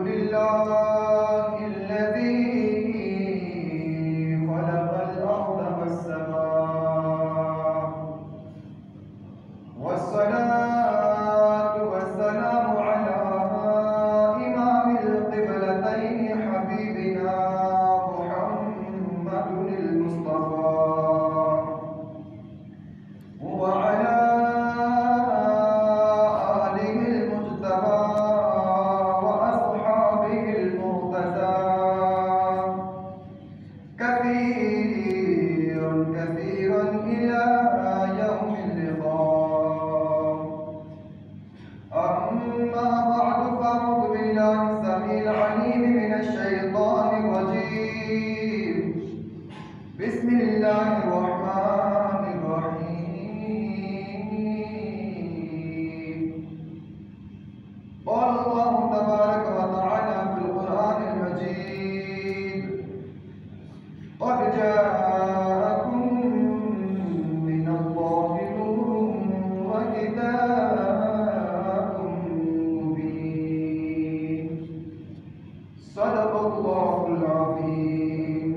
لله الذي خلق الأرض والسماء والصلاة والسلام على إمام القبلتين حبيبنا محمد المصطفى وعلى آله المجتبى وأصحابه المرتضى كثيرا إلى يوم اللقاء. أما بعد فأعوذ بالله السميع العليم من الشيطان الرجيم. بسم الله الرحمن الرحيم. قال الله تبارك وتعالى في القرآن المجيد: قد جاءكم من الله نور وكتاب مبين. صدق الله العظيم.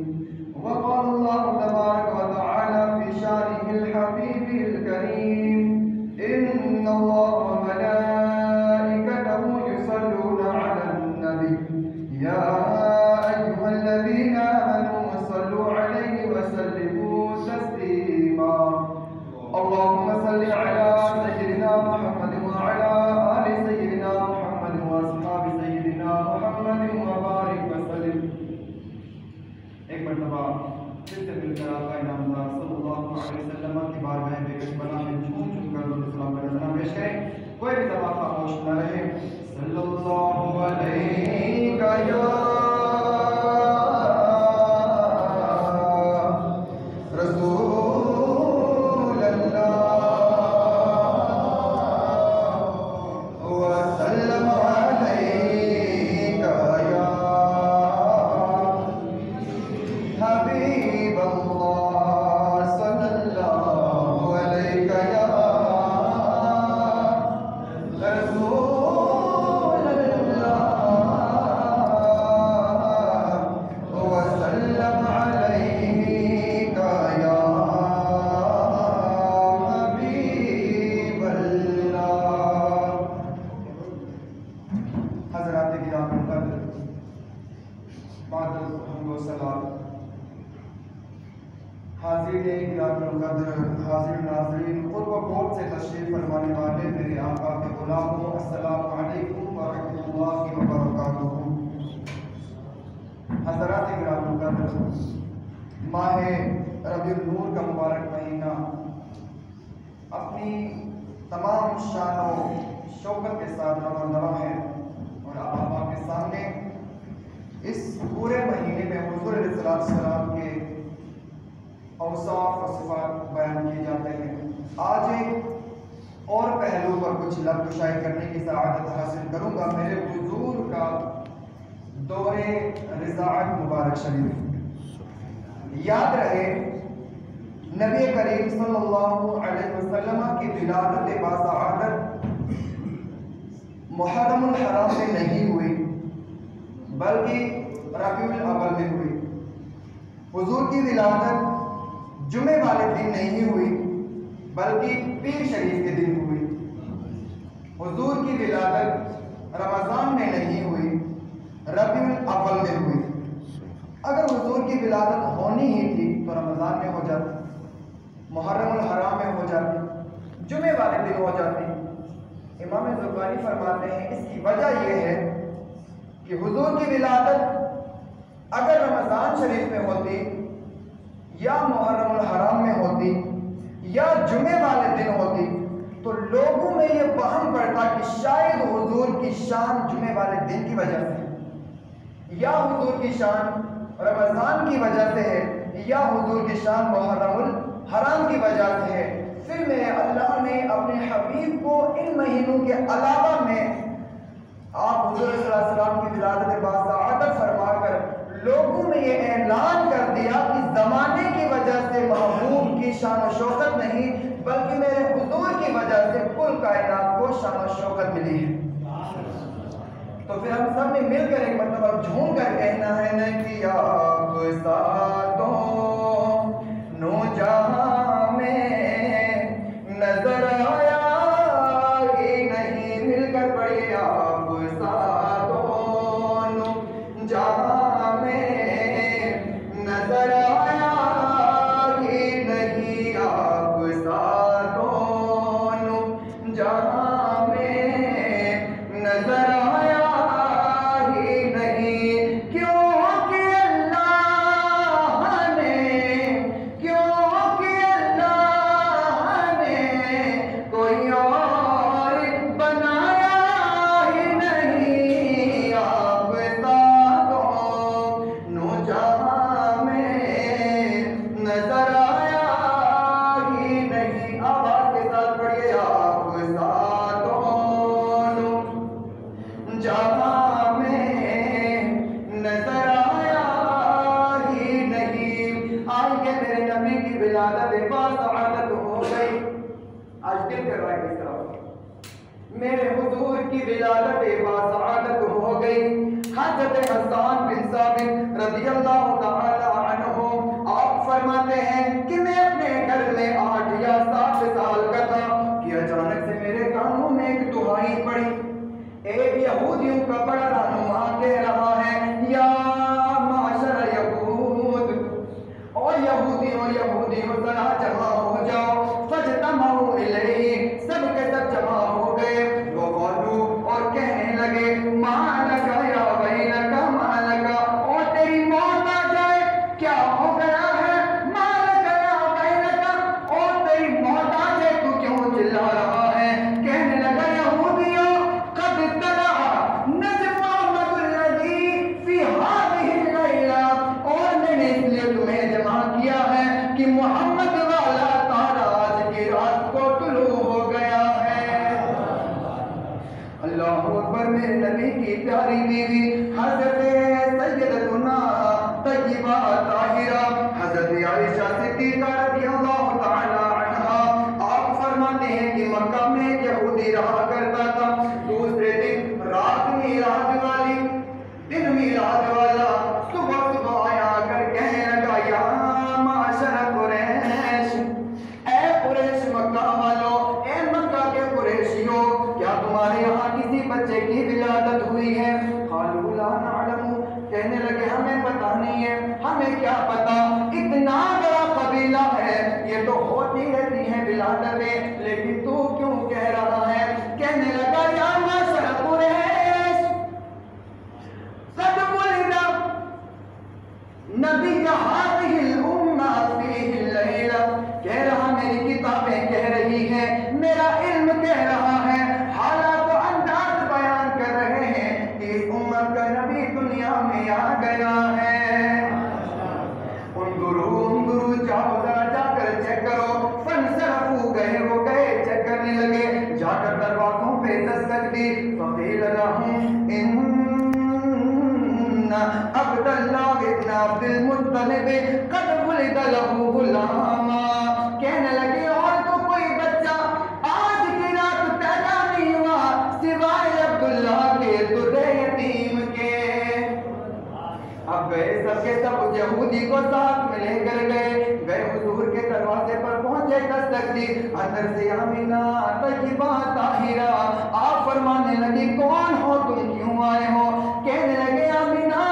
وقال الله تبارك وتعالى في شانه الحبيب الكريم: إن الله وملائكته يصلون على النبي يا أيها الذين آمنوا صلوا عليه وسلموا تسليما. اللهم صل على سيدنا محمد وعلى آل سيدنا محمد وأصحاب سيدنا محمد وبارك وسلم. ایک مرتبہ پھر سے مل کر آقا انعامدار صلی اللہ علیہ وسلم کی بارگاہ بیکش بنا میں جھوم کر درود سلام کا نذرانہ پیش کریں. کوئی بھی زبان خاموش نہ رہے. صلی اللہ علیہ یا رسول اللہ وسلم علیہ یا حبیب اللہ صلی اللہ علیہ یا رسول اللہ وسلم علیہ یا حبیب اللہ. حضرات کرام القدر، بعد الحمد والصلاۃ، حاضرین کرام القدر، حاضر ناظرین، خود و خود سے تشریف فرمانے والے میرے آقا کے غلاموں، السلام علیکم ورحمۃ اللہ وبرکاتہ. حضرات کرام القدر، ماہ ربیع النور کا مبارک مہینہ اپنی تمام شان و شوکت کے ساتھ رواں ہے، اور آپ کے سامنے اس پورے مہینے میں حضور علیہ السلام کے اوصاف و صفات بیان کیے جاتے ہیں. آج ایک اور پہلو پر کچھ لب گشائی کرنے کی سعادت حاصل کروں گا. میرے حضور کا دور رضاعت مبارک شریف. یاد رہے نبی کریم صلی اللہ علیہ وسلم کی ولادت باسعادت محرم الحرام میں نہیں ہوئی بلکہ ربیع الاول میں ہوئی. حضور کی ولادت جمعے والے دن نہیں ہوئی بلکہ پیر شریف کے دن ہوئی. حضور کی ولادت رمضان میں نہیں ہوئی، ربیع الاول میں ہوئی. اگر حضور کی ولادت ہونی ہی تھی تو رمضان میں ہو جاتی، محرم الحرام میں ہو جاتی، جمعے والے دن ہو جاتی. امام زرقانی فرماتے ہیں اس کی وجہ یہ ہے کہ حضور کی ولادت اگر رمضان شریف میں ہوتی یا محرم الحرام میں ہوتی یا جمعے والے دن ہوتی تو لوگوں میں یہ وہم پڑتا کہ شاید حضور کی شان جمعے والے دن کی وجہ سے یا حضور کی شان رمضان کی وجہ سے ہے یا حضور کی شان محرم الحرام کی وجہ سے ہے. پھر میرے اللہ نے اپنے حبیب کو ان مہینوں کے علاوہ میں آپ حضور صلی اللہ علیہ وسلم کی ولادت باسعادت فرما کر لوگوں میں یہ اعلان کر دیا کہ زمانے کی وجہ سے محبوب کی شان و شوکت نہیں بلکہ میرے حضور کی وجہ سے کل کائنات کو شان و شوکت ملی ہے. تو پھر ہم سب نے مل کر ایک مرتبہ جھوم کر کہنا ہے نہ کیا آپ ساتوں نو جہاں میں نظر آیا ہی نہیں، مل کر پڑھیے آپ ساتوں نو جہاں میں نظر آیا ہی نہیں، آپ ساتوں نو جہاں میں نظر آیا ہی نہیں، کیونکہ اللہ نے کوئی اور بنایا ہی نہیں، آپ ساتوں نو جہاں میں نظر آیا ہی نہیں۔ آواز کے ساتھ پڑھیے آپ ساتوں نو جہاں میں نظر آیا ہی نہیں۔ آئیے میرے نبی کی ولادت باسعادت ہو گئی، آج دل کر رہا ہے کس طرح میرے حضور کی ولادت باسعادت ہو گئی۔ حضرت حسان بن ثابت رضی اللہ تعالی عنہ آپ فرماتے ہیں کہ میں اپنے گھر میں 8 یا 7 سال کا تھا کہ اچانک سے میرے کانوں میں ایک دعائی پڑی۔ ایک یہودیوں کا بڑا رہنما کہہ رہا ہے، یا معاشر یہود، او یہودیوں ذرا جمع ہو جاؤ، فاجتمعوا الیہ، سب کے سب جمع ہو گئے، وقالوا اور کہنے لگے، ما لک یا ویلک ما لک، او تیری موت آ جائے، کیا ہو گیا ہے، ما لک یا ویلک، او تیری موت آ جائے تو کیوں چلا رہا ہے؟ کہنے لگا یہودیوں، قد طلع نجم محمد الذی فی هذه اللیلہ، اور میں نے اس لیے تمہیں جمع کیا ہے کہ محمد والا تارا آج کی رات کو طلوع ہو گیا ہے۔ اللہ اکبر۔ میرے نبی کی پیاری بیوی حضرت سیدتنا طیبہ طاہرہ حضرت عائشہ صدیقہ رضی اللہ تعالی عنہا آپ فرماتے ہیں کہ مکہ میں ایک یہودی رہا کرتا تھا۔ دوسرے دن رات میلاد والی، دن میلاد والا صبح صبح آیا کر کہنے لگا، یا معاشر قریش، اے قریش مکہ والو، اے مکہ کے قریشیوں، کیا تمہارے یہاں کسی بچے کی ولادت ہوئی ہے؟ قالوا لا نعلم، کہنے لگے ہمیں پتہ نہیں ہے، ہمیں کیا پتا، اتنا بڑا قبیلہ ہے، یہ تو ہوتی رہتی ہیں ولادتیں، لیکن تو کیوں کہہ رہا ہے؟ کہنے لگا، یا معاشر قریش، قد ولد نبی هذه الامہ فیہ اللیلہ، کہہ رہا میری کتابیں کہہ رہی ہیں، میرا علم کہہ رہا ہے، حالات و انداز بیان کر رہے ہیں کہ اس امت کا نبی دنیا میں آ گیا ہے۔ انظروا، جاؤ ذرا جا کر چیک کرو۔ فانصرفوا، وہ گئے چیک کرنے لگے، جا کر دروازوں پہ دستک دی۔ فقیل لهم ان عبد اللہ ابن عبد المطلب قد ولد له غلاما، کہنے لگے اور تو کوئی بچہ آج کی رات پیدا نہیں ہوا سوائے عبداللہ کے درے یتیم کے۔ اب گئے سب کے سب اس یہودی کو ساتھ میں لے کر گئے حضور کے دروازے پر پہنچے، دستک دی، اندر سے آمینہ طیبہ طاہرہ آپ فرمانے لگی، کون ہو تم، کیوں آئے ہو؟ کہنے لگے، آمینہ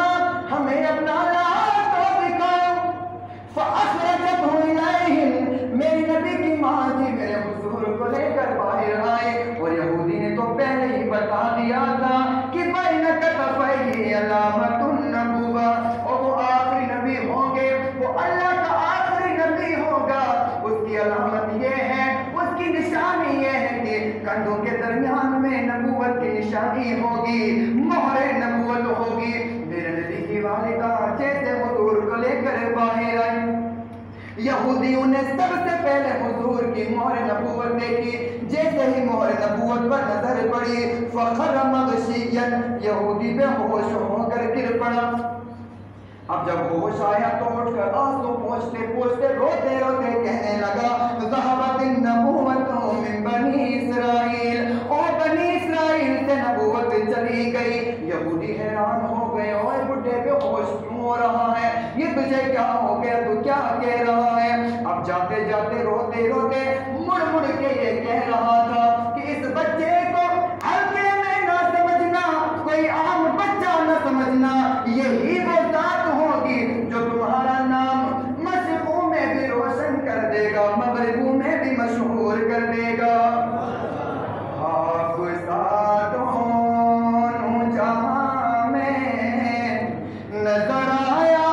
ہمیں اپنا لال تو دکھاؤ۔ فأخرجته إليهم، میری نبی کی ماں جی میرے حضور کو لے کر باہر آئے، اور یہودی نے تو پہلے ہی بتا دیا تھا کہ بین کتفیہ علامت النبوہ، اور وہ آخری نبی ہوں گے، وہ اللہ کا آخری نبی ہوگا، اس کی علامت یہ ہے، اس کی نشانی یہ ہے کہ کندھوں کے درمیان میں نبوت کی نشانی ہوگی، مہر نبوت ہوگی۔ میرے نبی کی والدہ جیسے حضور کو لے کر باہر آئی، یہودیوں نے سب سے پہلے حضور کی مہر نبوت دیکھی، جیسے ہی مہر نبوت پر نظر پڑی، فخر مغشیا، یہودی بے ہوش ہو کر گر پڑا۔ اب جب ہوش آیا تو اٹھ کر آنسو پوچھتے پوچھتے روتے روتے کہنے لگا، ذہبت النبوۃ من بنی اسرائیل، اور بنی اسرائیل سے نبوت چلی چلی گئی۔ یہودی حیران ہو گئے، اوے بڈھے بے ہوش کیوں ہو رہا ہے، یہ تجھے کیا ہو گیا، تو کیا کہہ رہا ہے؟ اب جاتے جاتے روتے روتے مڑ مڑ کے یہ کہہ رہا تھا کہ اس بچے کو ہلکے میں نہ سمجھنا، کوئی عام بچہ نہ سمجھنا، یہی وہ ذات ہوگی جو تمہارا نام مشرقوں میں بھی روشن کر دے گا، مغربوں میں بھی مشہور کر دے گا۔ آپ ساتوں جہاں میں نظر آیا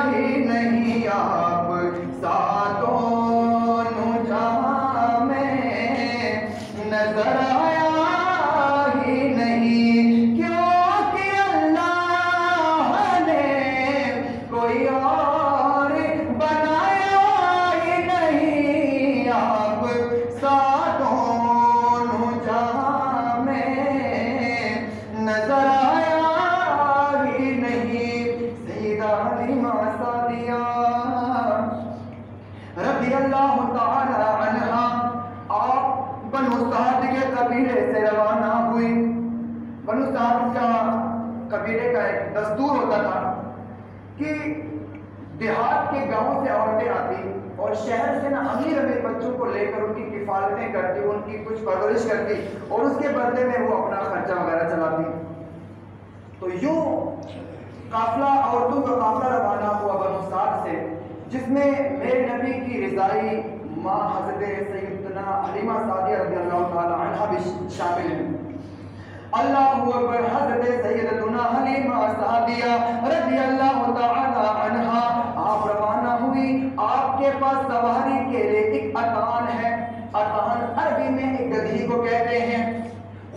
ہی نہیں، آپ ساتوں جہاں میں نظر آیا ہی نہیں، کیونکہ اللہ نے کوئی اور بنایا ہی نہیں، آپ ساتوں جہاں میں نظر آیا ہی نہیں۔ سیدہ حلیمہ سعدیہ رضی اللہ تعالی عنہا آپ بنو سعد کے قبیلے سے روانہ ہوئی۔ بنو سعد کا قبیلے کا ایک دستور ہوتا تھا کہ دیہات کے گاؤں سے عورتیں آتی اور شہر سے امیر بچوں کو لے کر ان کی کفالتیں کرتی، ان کی کچھ پرورش کرتی اور اس کے بدلے میں وہ اپنا خرچہ وغیرہ چلاتی۔ تو یوں قافلہ، عورتوں کا قافلہ روانہ ہوا بنو سعد سے، جس میں میرے نبی کی رضائی ماں حضرت سیدنا حلیمہ سعدیہ رضی اللہ تعالی عنہا بھی شامل ہیں۔ اللہ اکبر۔ حضرت سیدنا حلیمہ سعدیہ رضی اللہ تعالی عنہا آپ روانہ ہوئی۔ آپ کے پاس سواری کے لیے ایک اتان ہے۔ اتان عربی میں ایک گدھی کو کہتے ہیں۔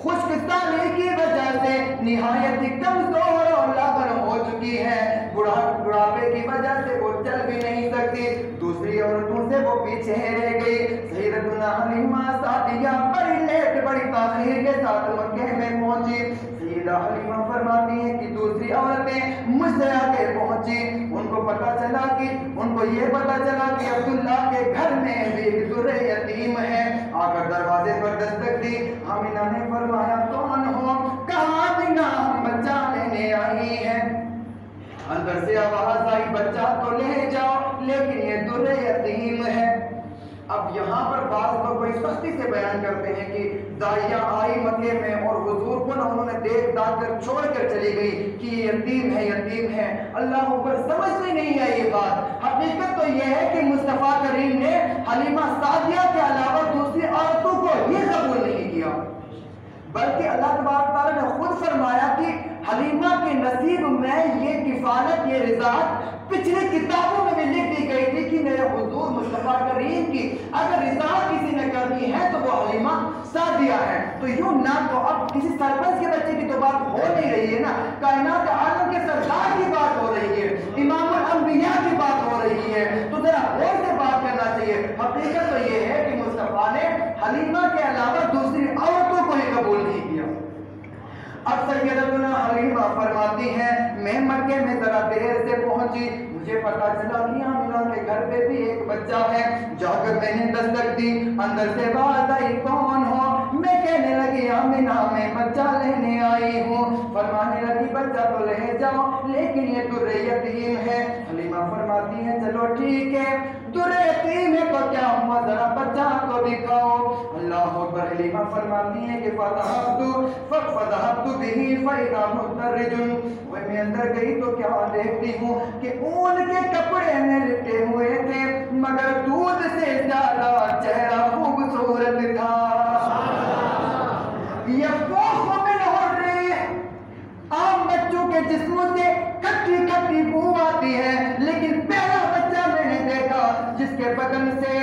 خشک سالی کی وجہ سے نہایت کمزور اور لاغر ہو چکی ہے، بڑھاپے کی وجہ سے وہ چل بھی نہیں سکتی، دوسری عورتوں سے وہ پیچھے رہ گئی۔ سیدتنا حلیمہ سعدیہ بڑی لیٹ، بڑی تاخیر کے ساتھ مکہ میں پہنچی۔ سیدہ حلیمہ فرماتی ہیں کہ دوسری عورتیں مجھ سے آگے پہنچی، ان کو یہ پتا چلا کہ عبداللہ کے گھر میں بھی ایک در یتیم ہے۔ آ کر دروازے پر دستک دی۔ آمینہ نے فرمایا کون ہو؟ کہا آمینہ ہم بچہ لینے آئی ہیں۔ اندر سے آواز آئی بچہ تو لے جاؤ لیکن یہ در یتیم ہے۔ اب یہاں پر بعض لوگ بڑی سختی سے بیان کرتے ہیں کہ داعیہ آئی مکے میں اور حضور کو انہوں نے دیکھ داکھ کر چھوڑ کر چلی گئی کہ یہ یتیم ہے، یتیم ہے۔ اللہ اوپر سمجھ میں نہیں آئی یہ بات۔ حقیقت تو یہ ہے کہ مصطفیٰ کریم نے حلیمہ سعدیہ کے علاوہ دوسری عورتوں کو ہی قبول نہیں کیا، بلکہ اللہ تبارک تعالیٰ نے خود فرمایا کہ حلیمہ کے نصیب میں یہ کفالت، یہ رضاعت پچھلی کتابوں میں بھی لکھ دی گئی تھی کہ میرے حضور مصطفیٰ کریم کی اگر رضاعت کسی نے کرنی ہے تو وہ حلیمہ سعدیہ ہے۔ تو یوں نہ تو اب کسی سرپنچ کے بچے کی تو بات ہو نہیں رہی ہے نا، کائنات عالم کے سردار کی بات ہو رہی ہے، امام الانبیاء کی بات ہو رہی ہے، تو ذرا غور سے بات کرنا چاہیے۔ حقیقت تو یہ ہے کہ مصطفیٰ نے حلیمہ کے علاوہ دوسری عورتوں کو ہی قبول نہیں کیا۔ اب سیدتنا حلیمہ فرماتی ہیں میں مکے میں ذرا دیر سے پہنچی، مجھے پتا چلا کہ آمینہ کے گھر پہ بھی ایک بچہ ہے۔ جا کر میں نے دستک دی، اندر سے بات آئی کون ہو؟ میں کہنے لگی آمینہ میں بچہ لینے آئی ہوں۔ فرمانے لگی بچہ تو لے جاؤ لیکن یہ در یتیم ہے۔ حلیمہ فرماتی ہیں چلو ٹھیک ہے، در یتیم ہے تو کیا ہوا، ذرا بچہ تو دکھاؤ۔ اللہ اکبر۔ حلیمہ فرماتی ہیں کہ فَذَهَبْتُ بِهِ فَإِذَا مُدَّرِّجٌ، وہ میں اندر گئی تو کیا دیکھتی ہوں کہ اون کے کپڑے میں لپٹے ہوئے تھے مگر دودھ سے زیادہ چہرہ خوبصورت تھا۔ یفوح مِنْهُ الرِّیحُ، عام بچوں کے جسموں سے کھٹی کھٹی بو آتی ہے، لیکن پہلا بچہ میں نے دیکھا جس کے بدن سے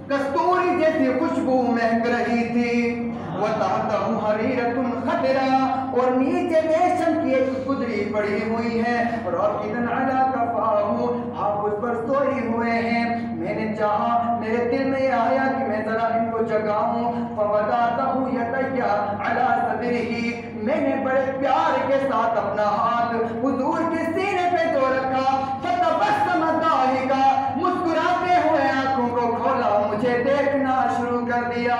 کستوری جیسی خوشبو مہک رہی تھی۔ وَتَحْتَهُ حَرِيرَةٌ خَضْرَاء، اور نیچے ریشم کی ایک گدری پڑی ہوئی ہے، رَاقِدًا عَلَىٰ كَفَاهُ، آپ اس پر سوئی ہوئے ہیں۔ میں نے چاہا، میرے دل میں آیا کہ میں ذرا ان کو جگاؤں۔ فَوَضَعْتُ يَدَيَّ عَلَىٰ صَدْرِهِ، میں نے بڑے پیار کے ساتھ اپنا ہاتھ حضور کے سینے پہ جو رکھا۔ فَتَبَسَّمَ ضَاحِكًا، مسکراتے ہوئے آنکھوں کو کھولا، مجھے دیکھنا شروع کر دیا۔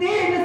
3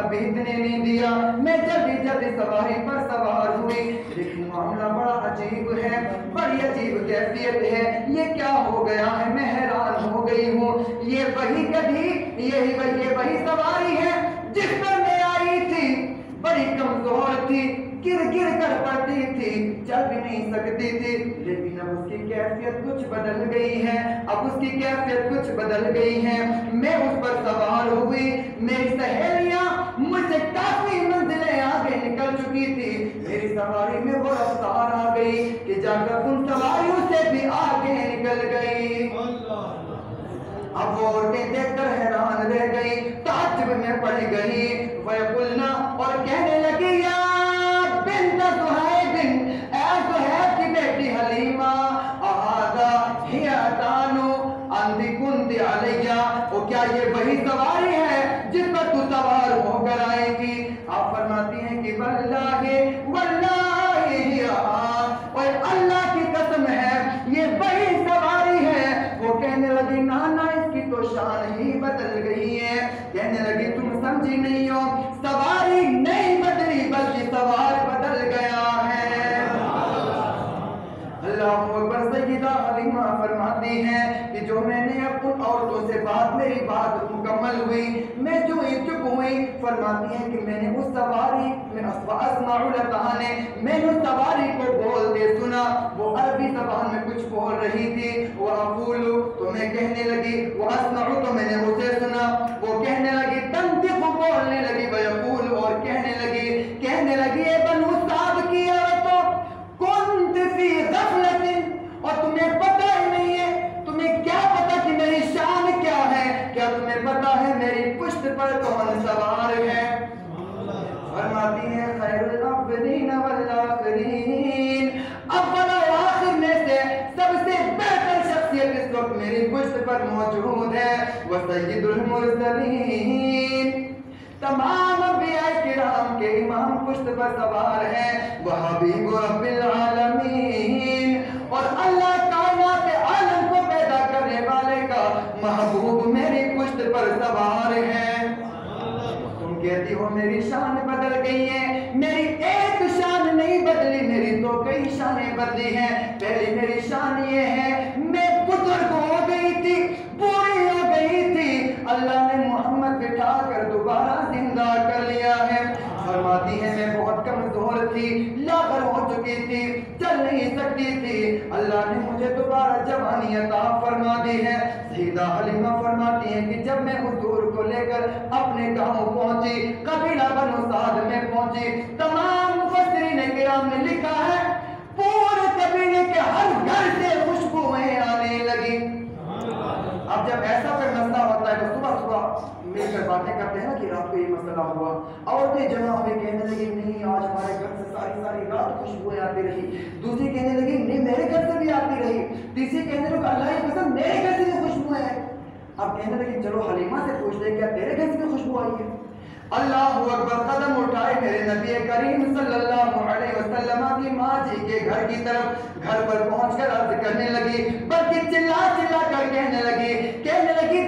معاملہ بیتنے نہیں دیا، میں جلدی جلدی سواری پر سوار ہوئی، لیکن معاملہ بڑا عجیب ہے، بڑی عجیب کیفیت ہے، یہ کیا ہو گیا ہے، میں حیران ہو گئی ہوں۔ یہ وہی گدھی، یہ وہی سواری ہے جس پر میں آئی تھی، بڑی کمزور تھی، گر گر کر پڑتی تھی، چل بھی نہیں سکتی تھی، لیکن اب اس کی کیفیت کچھ بدل گئی ہے، اب اس کی کیفیت کچھ بدل گئی ہے۔ میں اس پر سوار ہوئی، میری سہیلیاں مجھ سے کافی منزلیں آگے نکل چکی تھی، میری سواری میں وہ رفتار آ گئی کہ جا کر ان سواریوں سے بھی آگے نکل گئی۔ اب وہ عورتیں دیکھ کر حیران رہ گئی، تعجب میں پڑ گئی، وَيَقُلْنَا، اور کہنے لگی، یا بنت زہیب، اے زہیب کی بیٹی حلیمہ، اَهَذَا هِيَ أَتَانُ أَنْتِ كُنْتِ عَلَيَّ، وہ کیا یہ وہی سواری ہے جس پر تو سوار ہو کر آئی تھی؟ آپ فرماتی ہیں کہ واللہ ہی، اور اللہ کی قسم ہے یہ وہی سواری ہے۔ وہ کہنے لگی، نانا اس کی تو شان ہی بدل گئی ہے۔ کہنے لگی، تم سمجھی نہیں ہو، سواری نہیں بدلی بلکہ سوار بدل گیا ہے۔ اللہ اکبر۔ سیدہ حلیمہ فرماتی ہیں کہ جو میں نے اپن عورتوں سے میری بات مکمل ہوئی، میں جو چپ ہوئی، فرماتی ہیں کہ میں نے اس سواری میں اسمع لها نے، میں نے اس سواری کو بولتے سنا، وہ عربی زبان میں کچھ بول رہی تھی، وَأَقُولُ، تو میں کہنے لگی، وَأَسْمَعُ، تو میں نے اسے سنا، وہ کہنے لگی، تنطق، بولنے لگی، وَيَقُولُ، اور کہنے لگی، اے بنو سعد کی عورتوں، كنت فی غفلت، اور تمہیں پتہ ہی نہیں ہے، تمہیں کیا پتہ کہ میری شان کیا ہے؟ کیا تمہیں پتہ ہے میری پشت پر کون سوار ہے؟ فرماتی ہیں، خیر الاولین والآخرین، اول و آخر میں سے سب سے بہتر شخصیت اس وقت میری پشت پر موجود ہے، وسید المرسلین، تمام انبیاء کرام کے امام پشت پر سوار ہیں، وحبیب رب العالمین، اور اللہ کائنات عالم کو پیدا کرنے والے کا محبوب میری پشت پر سوار ہے۔ تم کہتی ہو میری شان بدل گئی ہے، میری ایک شان نہیں بدلی، میری تو کئی شانیں بدلی ہیں۔ پہلی میری شان یہ ہے، میں بزرگ ہو گئی تھی، بوڑھی ہو گئی تھی، اللہ نے محمد بٹھا کر دوبارہ زندہ کر لیا ہے۔ فرماتی ہے، میں بہت کمزور تھی، لاغر ہو چکی تھی، چل نہیں سکتی تھی، اللہ نے مجھے دوبارہ جوانی عطا فرما دی ہے۔ سیدہ حلیمہ فرماتی ہیں کہ جب میں حضور کو لے کر اپنے گاؤں پہنچی، قبیلہ بنو سعد میں پہنچی، تمام مفسرین کرام نے لکھا ہے پورے قبیلے کے ہر گھر سے خوشبوئیں آنے لگی۔ اب جب ایسا کوئی مسئلہ ہوتا ہے تو صبح صبح مل کر باتیں کرتے ہیں کہ رات کو یہ مسئلہ ہوا، عورتیں جمع ہوئی، کہنے لگی نہیں آج ہمارے گھر سے ساری رات خوشبوئیں آتی رہی، دوسری کہنے لگی نہیں میرے گھر سے بھی آتی رہی، تیسری کہنے لگی اللہ کی قسم میرے گھر سے بھی خوشبوئیں ہیں۔ اب کہنے لگی چلو حلیمہ سے پوچھ لیں کیا تیرے گھر سے بھی خوشبو آئی ہے؟ اللہ اکبر، قدم اٹھائے میرے نبی کریم صلی اللہ علیہ وسلم کی ماں جی کے گھر کی طرف، گھر پر پہنچ کر عرض کرنے لگی، بلکہ چلا کر کہنے لگی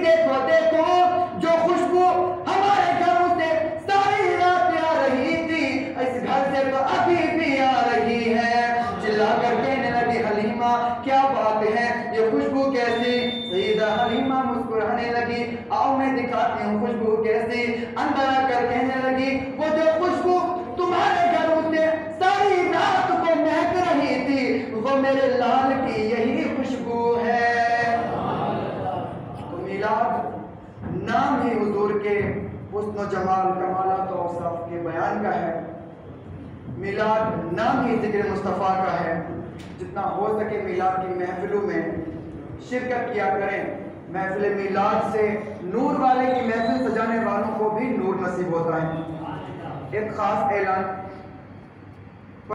دیکھو جو خوشبو ہمارے گھروں سے ساری رات آ رہی تھی، اس گھر سے تو ابھی بھی آ رہی ہے۔ چلا کر کہنے لگی حلیمہ کیا بات ہے، یہ خوشبو کیسی؟ سیدہ حلیمہ مسکرانے لگی، آؤ میں دکھاتی ہوں خوشبو کیسی۔ اندر آ کر کہنے لگی وہ جو خوشبو تمہارے گھروں سے ساری رات کو مہک رہی تھی، وہ میرے لال کی یہی خوشبو ہے۔ تو میلاد نام ہی حضور کے حسن و جمال، کمالات و اوصاف کے بیان کا ہے، میلاد نام ہی ذکر مصطفیٰ کا ہے۔ جتنا ہو سکے میلاد کی محفلوں میں شرکت کیا کریں، محفل میلاد سے نور والے کی محفل سجانے والوں کو بھی نور نصیب ہوتا ہے۔ ایک خاص اعلان